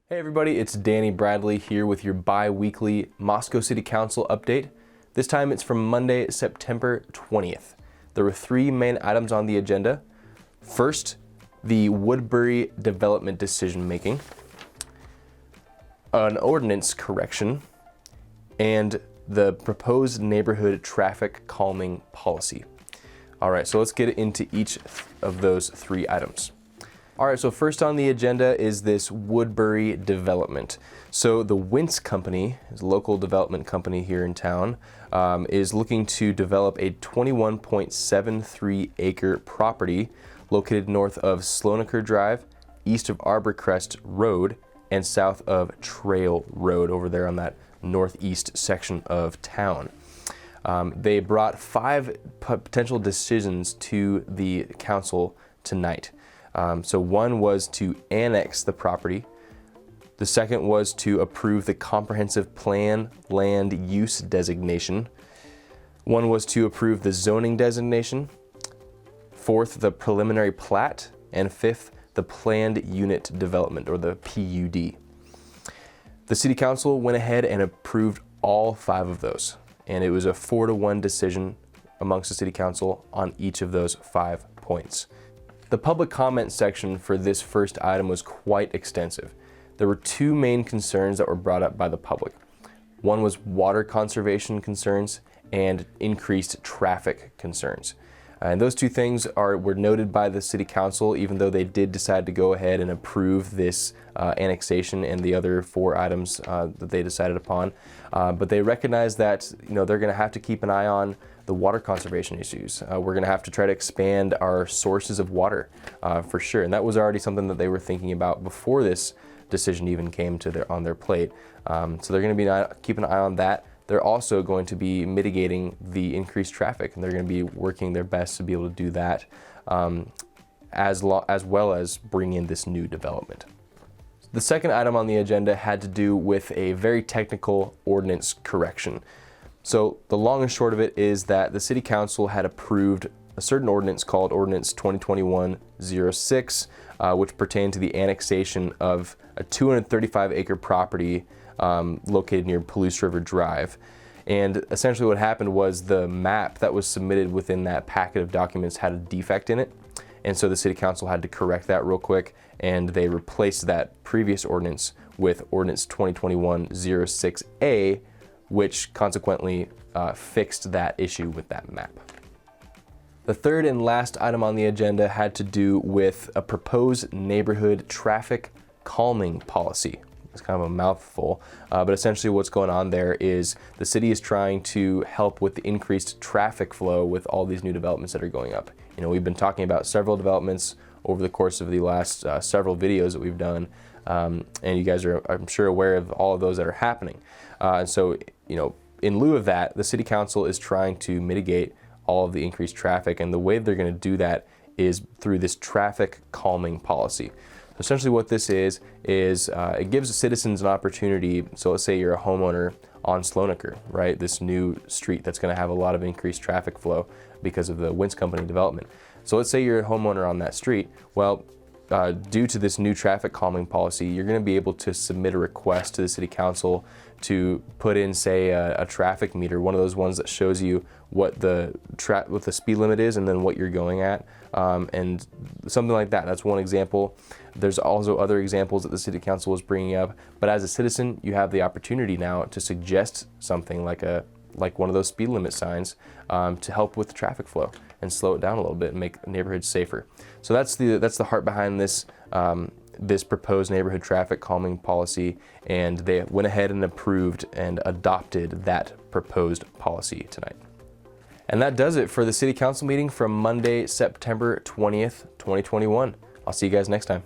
Hey everybody, it's Danny Bradley here with your bi-weekly Moscow City Council update. This time it's from Monday, September 20th. There were three main items on the agenda. First, the Woodbury development decision making, an ordinance correction, and the proposed neighborhood traffic calming policy. All right, so let's get into each of those three items. All right, so first on the agenda is this Woodbury development. So the Wintz company, is a local development company here in town, is looking to develop a 21.73 acre property located north of Slonaker Drive, east of Arborcrest Road, and south of Trail Road over there on that northeast section of town. They brought 5 potential decisions to the council tonight. So one was to annex the property. The second was to approve the comprehensive plan land use designation. One was to approve the zoning designation. Fourth, the preliminary plat. And fifth, the planned unit development, or the PUD. The city council went ahead and approved all 5 of those. And it was a 4-to-1 decision amongst the city council on each of those 5 points. The public comment section for this first item was quite extensive. There were 2 main concerns that were brought up by the public. One was water conservation concerns and increased traffic concerns. And those 2 things were noted by the city council, even though they did decide to go ahead and approve this annexation and the other 4 items that they decided upon. But they recognize that they're going to have to keep an eye on the water conservation issues. We're going to have to try to expand our sources of water for sure. And that was already something that they were thinking about before this decision even came to on their plate. So they're going to be keeping an eye on that. They're also going to be mitigating the increased traffic, and they're going to be working their best to be able to do that as well as bring in this new development. The second item on the agenda had to do with a very technical ordinance correction. So the long and short of it is that the city council had approved a certain ordinance called Ordinance 2021-06, which pertained to the annexation of a 235 acre property located near Palouse River Drive. And essentially what happened was the map that was submitted within that packet of documents had a defect in it. And so the city council had to correct that real quick, and they replaced that previous ordinance with Ordinance 2021-06A, which consequently fixed that issue with that map. The third and last item on the agenda had to do with a proposed neighborhood traffic calming policy. It's kind of a mouthful, but essentially what's going on there is the city is trying to help with the increased traffic flow with all these new developments that are going up. We've been talking about several developments over the course of the last several videos that we've done, and you guys are, I'm sure, aware of all of those that are happening. And so, in lieu of that, the city council is trying to mitigate all of the increased traffic, and the way they're going to do that is through this traffic calming policy. Essentially what this is it gives citizens an opportunity. So let's say you're a homeowner on Slonaker, right? This new street that's going to have a lot of increased traffic flow because of the Wintz company development. So let's say you're a homeowner on that street. Well, due to this new traffic calming policy, you're going to be able to submit a request to the city council to put in, say, a traffic meter, one of those ones that shows you what the speed limit is and then what you're going at, and something like that. That's one example. There's also other examples that the city council is bringing up, but as a citizen, you have the opportunity now to suggest something like one of those speed limit signs to help with the traffic flow and slow it down a little bit and make neighborhoods safer. So that's the heart behind this this proposed neighborhood traffic calming policy, and they went ahead and approved and adopted that proposed policy tonight. And that does it for the city council meeting from Monday, September 20th, 2021. I'll see you guys next time.